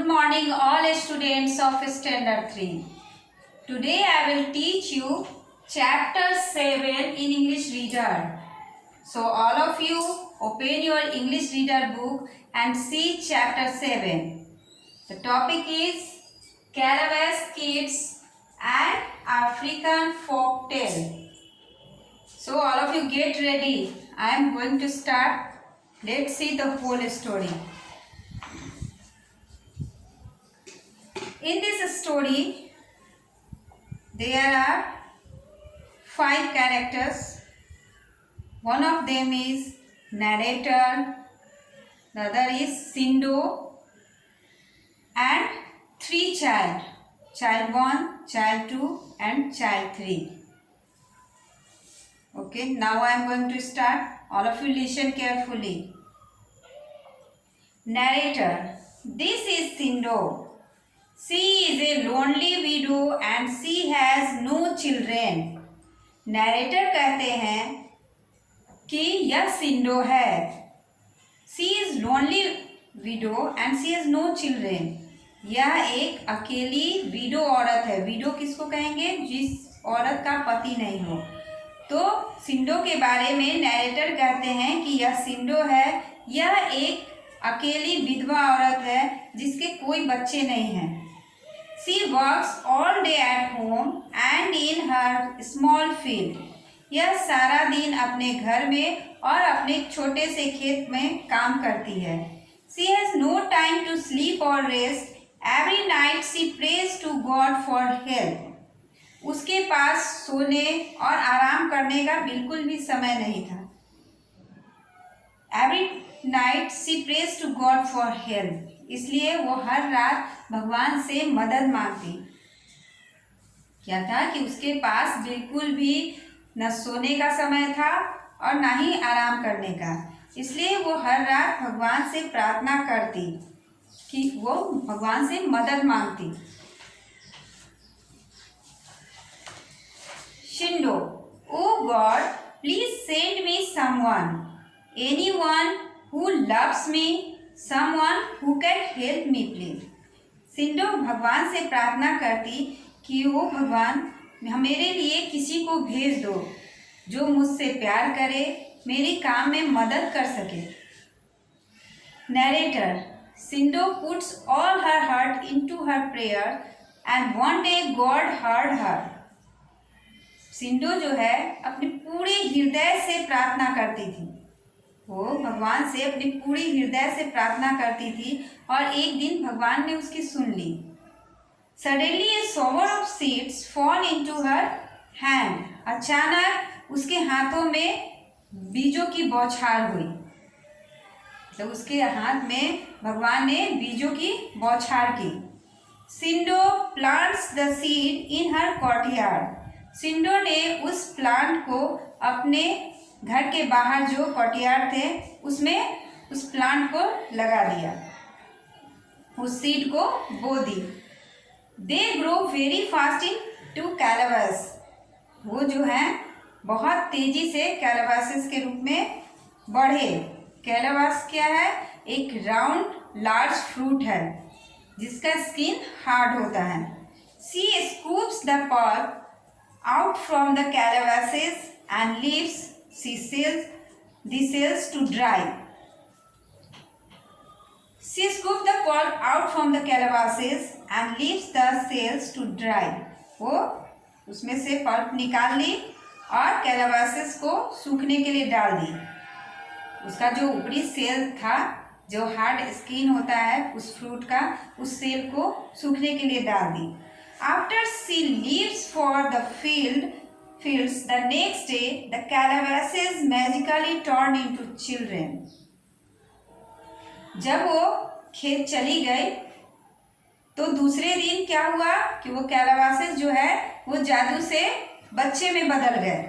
morning all students of Standard 3. Today I will teach you chapter 7 in English Reader. So all of you open your English Reader book and see chapter 7. The topic is Calabash Kids and African Folk Tale. So all of you get ready. I am going to start. Let's see the whole story. In this story, there are 5 characters. One of them is narrator, the other is Sindo, and 3 children, child 1, child 2 and child 3. Okay, now I am going to start. All of you listen carefully. Narrator, this is Sindo. She is a lonely widow and she has no children. Narrator कहते हैं कि यह सिंडो है. She is lonely widow and she has no children. यह एक अकेली window औरत है. विडो किसको कहेंगे? जिस औरत का पति नहीं हो. तो सिंडो के बारे में नैरेटर कहते हैं कि यह सिंडो है. यह एक अकेली विधवा औरत है जिसके कोई बच्चे नहीं हैं. She works all day at home and in her small field. यह सारा दिन अपने घर में और अपने छोटे से खेत में काम करती है. She has no time to sleep or rest. Every night she prays to God for help. उसके पास सोने और आराम करने का बिल्कुल भी समय नहीं था. Every night she prays to God for help. इसलिए वो हर रात भगवान से मदद मांगती. क्या था कि उसके पास बिल्कुल भी न सोने का समय था और न ही आराम करने का. इसलिए वो हर रात भगवान से प्रार्थना करती कि वो भगवान से मदद मांगती. Shindo, oh God, please send me someone, anyone who loves me, someone who can help me please. Sindo भगवान से प्रार्थना करती कि वो भगवान मेरे लिए किसी को भेज दो जो मुझसे प्यार करे, मेरी काम में मदद कर सके. Narrator, Sindo puts all her heart into her prayer and one day God heard her. सिंडो जो है अपने पूरे हृदय से प्रार्थना करती थी. वो भगवान से अपनी पूरी हृदय से प्रार्थना करती थी और एक दिन भगवान ने उसकी सुन ली. Suddenly a shower of seeds fall into her hand. अचानक उसके हाथों में बीजों की बौछार हुई. तो उसके हाथ में भगवान ने बीजों की बौछार की. सिंडो plants the seed in her courtyard. सिंडो ने उस प्लांट को अपने घर के बाहर जो कोर्टयार्ड थे उसमें उस प्लांट को लगा दिया, उस सीड को बो दी. They grow very fast into calabash. वो जो है बहुत तेजी से कैलाबासेस के रूप में बढ़े. कैलाबास क्या है? एक राउंड लार्ज फ्रूट है जिसका स्किन हार्ड होता है. She scoops the pulp out from the calabashes and leaves the cells to dry. She scoops the pulp out from the calabashes and leaves the cells to dry. वो उसमें से pulp निकाल ली और कैलाबासेस को सूखने के लिए डाल दी. उसका जो ऊपरी सेल था, जो हार्ड स्किन होता है उस फ्रूट का, उस सेल को सूखने के लिए डाल दी. After she leaves for the fields the next day, the calabashes magically turn into children. जब वो खेत चली गई तो दूसरे दिन क्या हुआ कि वो कैलाबासेस जो है वो जादू से बच्चे में बदल गए.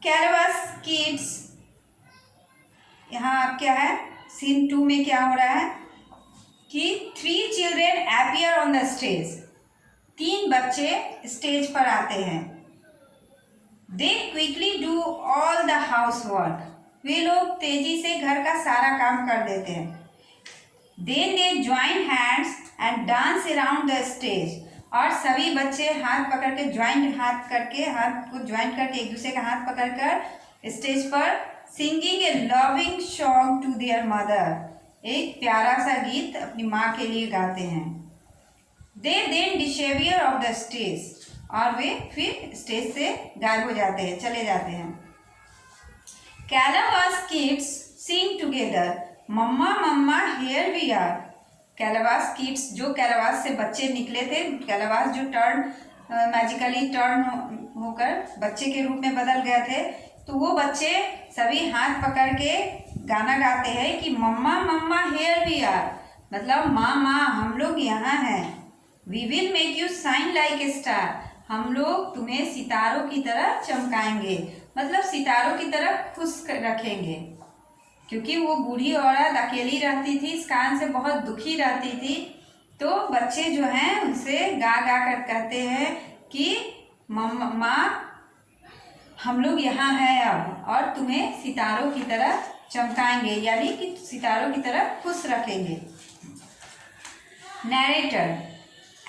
कैलाबास किड्स, यहाँ आप क्या है सीन 2 में क्या हो रहा है कि 3 children appear on the stage. 3 बच्चे स्टेज पर आते हैं. They quickly do all the housework. वे लोग तेजी से घर का सारा काम कर देते हैं. Then they join hands and dance around the stage. और सभी बच्चे हाथ पकड़ के हाथ को ज्वाइन करके एक दूसरे का हाथ पकड़कर स्टेज पर singing a loving song to their mother, एक प्यारा सा गीत अपनी माँ के लिए गाते हैं। दे देन डिसेवियर ऑफ द स्टेज, और वे फिर स्टेज से गायब हो जाते हैं, चले जाते हैं। Calabash kids sing together, mama mama here we are. Calabash kids, जो कैलावास से बच्चे निकले थे, कैलावास जो मैजिकली टर्न होकर बच्चे के रूप में बदल गए थे, तो वो बच्चे सभी हाथ पकड़ के गाना गाते हैं कि mama mama here we are, मतलब माँ माँ हम लोग यहाँ हैं। We will make you shine like a star, हम लोग तुम्हें सितारों की तरह चमकाएंगे, मतलब सितारों की तरह खुश रखेंगे। क्योंकि वो बूढ़ी औरत अकेली रहती थी, इस कारण से बहुत दुखी रहती थी, तो बच्चे जो हैं उनसे गा गा कर कहते हैं कि माँ हम लोग यहाँ हैं अब, और तुम्हें सितारों की तरह चमकाएंगे, यानी कि सितारों की तरह खुश रखेंगे। Narrator,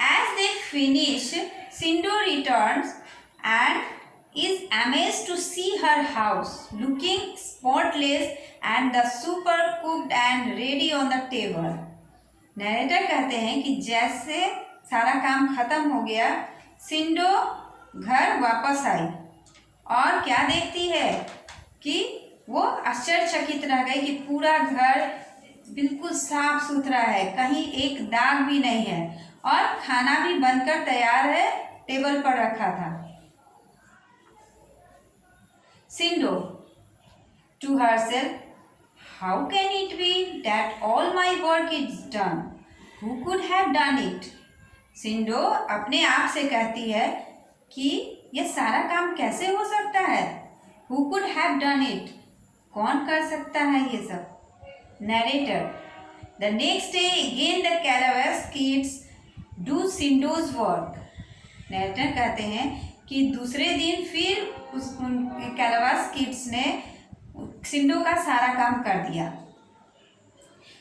as they finish Sindhu returns and is amazed to see her house looking spotless and the super cooked and ready on the table. Narrator कहते हैं कि जैसे सारा काम खत्म हो गया, सिंडो घर वापस आई और क्या देखती है कि वो आश्चर्यचकित रह गई कि पूरा घर बिल्कुल साफ सुथरा है, कहीं एक दाग भी नहीं है, और खाना भी बनकर तैयार है, टेबल पर रखा था। Sindo to herself, how can it be that all my work is done, who could have done it. Sindo अपने आप से कहती है कि यह सारा काम कैसे हो सकता है, who could have done it, कौन कर सकता है ये सब। Narrator, the next day again the calabash kids do Sindo's work. Narrator कहते हैं कि दूसरे दिन फिर उस कैलावास किड्स ने सिंडो का सारा काम कर दिया।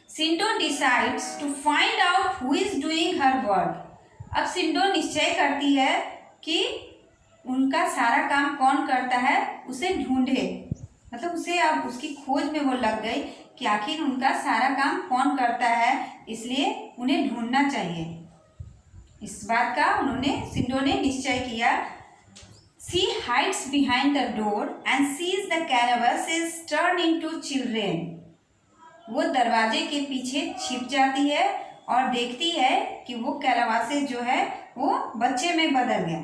Sindo decides to find out who is doing her work. अब सिंडो निश्चय करती है कि उनका सारा काम कौन करता है, उसे ढूंढे, मतलब उसे अब उसकी खोज में वो लग गई कि आखिर उनका सारा काम कौन करता है, इसलिए उन्हें ढूंढना चाहिए। इस बात का सिंडो ने निश्चय किया। She hides behind the door and sees the calabashes turn into children. वो दरवाजे के पीछे छिप जाती है और देखती है कि वो कैलावासेस जो है वो बच्चे में बदल गए।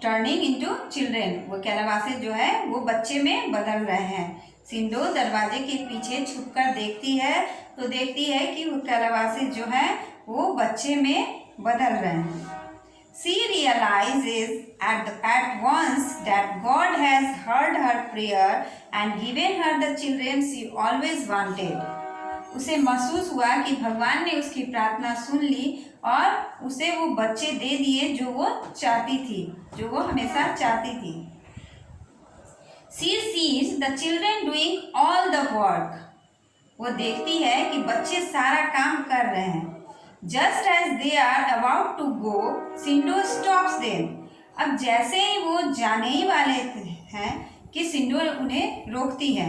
टर्निंग इनटू चिल्ड्रेन, वो कैलावासेस जो है वो बच्चे में बदल रहे हैं। सिंडो दरवाजे के पीछे छुपकर देखती है, तो देखती है कि वो कैलावासेस जो है वो बच्चे में बदल रहे हैं। She realizes at once that God has heard her prayer and given her the children she always wanted. उसे महसूस हुआ कि भगवान ने उसकी प्रार्थना सुन ली और उसे वो बच्चे दे दिए जो वो चाहती थी, जो वो हमेशा चाहती थी। She sees the children doing all the work. वो देखती है कि बच्चे सारा काम कर रहे हैं। Just as they are about to go, Sindhu stops them. अब जैसे ही वो जाने ही वाले हैं कि सिंडो उन्हें रोकती है।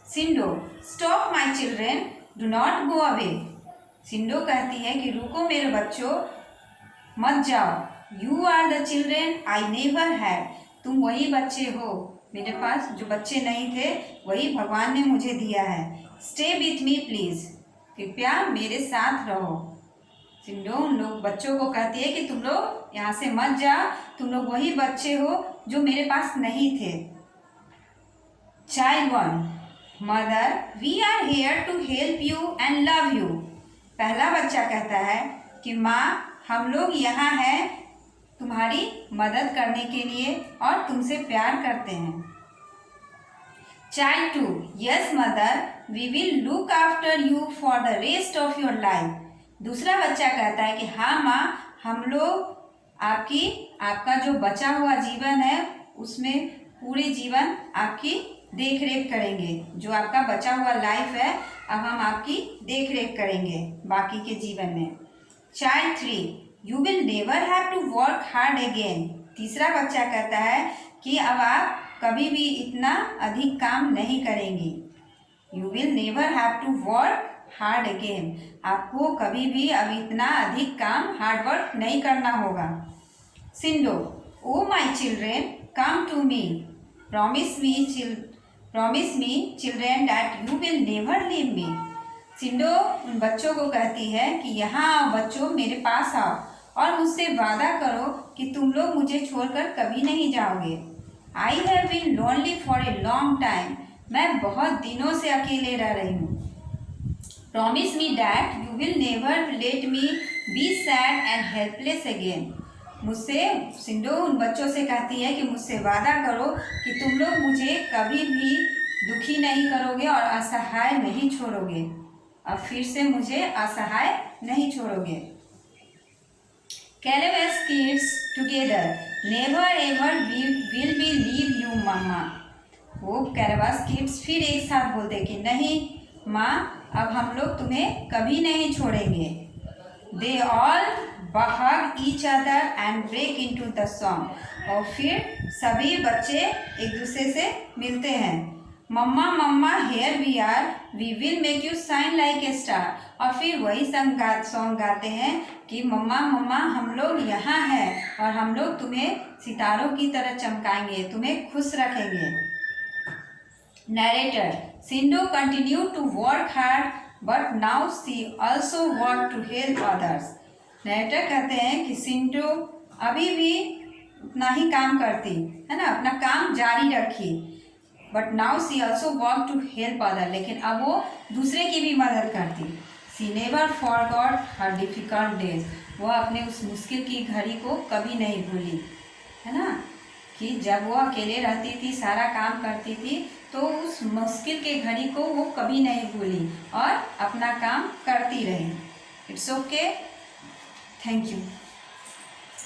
Sindo, stop my children, do not go away. Sindo कहती है कि रुको मेरे बच्चों, मत जाओ। You are the children I never had, तुम वही बच्चे हो, मेरे पास जो बच्चे नहीं थे वही भगवान ने मुझे दिया है। स्टे विथ मी प्लीज, कृपया मेरे साथ रहो। सिंडो उन लोग बच्चों को कहती है कि तुम लोग यहाँ से मत जाओ, तुम लोग वही बच्चे हो जो मेरे पास नहीं थे। Child 1, mother we are here to help you and love you. पहला बच्चा कहता है कि माँ हम लोग यहाँ हैं तुम्हारी मदद करने के लिए और तुमसे प्यार करते हैं। Child 2, yes mother we will look after you for the rest of your life. दूसरा बच्चा कहता है कि हाँ माँ, हम लोग आपका जो बचा हुआ जीवन है उसमें पूरे जीवन आपकी देख रेख करेंगे। जो आपका बचा हुआ लाइफ है, अब हम आपकी देख रेख करेंगे बाकी के जीवन में। Child 3, you will never have to work hard again. तीसरा बच्चा कहता है कि अब आप कभी भी इतना अधिक काम नहीं करेंगी। You will never have to work hard again, आपको कभी भी अब इतना अधिक काम हार्ड वर्क नहीं करना होगा। Sindo, oh my children come to me, promise me children that you will never leave me. Sindo उन बच्चों को कहती है कि यहाँ आओ बच्चों, मेरे पास आओ और मुझसे वादा करो कि तुम लोग मुझे छोड़कर कभी नहीं जाओगे। I have been lonely for a long time, मैं बहुत दिनों से अकेले रह रही हूँ। Promise me that you will never let me be sad and helpless again. मुझसे सिंडो उन बच्चों से कहती है कि मुझसे वादा करो कि तुम लोग मुझे कभी भी दुखी नहीं करोगे और असहाय नहीं छोड़ोगे। अब फिर से मुझे असहाय नहीं छोड़ोगे। Calabash kids together never ever will be leave you mama. वो कैलेबस किड्स फिर एक साथ बोलते कि नहीं माँ, अब हम लोग तुम्हें कभी नहीं छोड़ेंगे। They all hug each other and break into the song। और फिर सभी बच्चे एक दूसरे से मिलते हैं। Mama mama here we are, we will make you shine like a star. और फिर वही सॉन्ग गाते हैं कि मम्मा मम्मा हम लोग यहाँ हैं और हम लोग तुम्हें सितारों की तरह चमकाएंगे, तुम्हें खुश रखेंगे। Narrator, Sindo continue to work hard but now she also work to help others. Narrator कहते हैं कि सिंडो अभी भी उतना ही काम करती है ना, अपना काम जारी रखी, but now she also work to help other, लेकिन अब वो दूसरे की भी मदद करती। She never forgot her difficult days, वह अपने उस मुश्किल की घड़ी को कभी नहीं भूली, है ना, कि जब वो अकेले रहती थी, सारा काम करती थी, तो उस मुश्किल के घड़ी को वो कभी नहीं भूली और अपना काम करती रही। It's okay, thank you.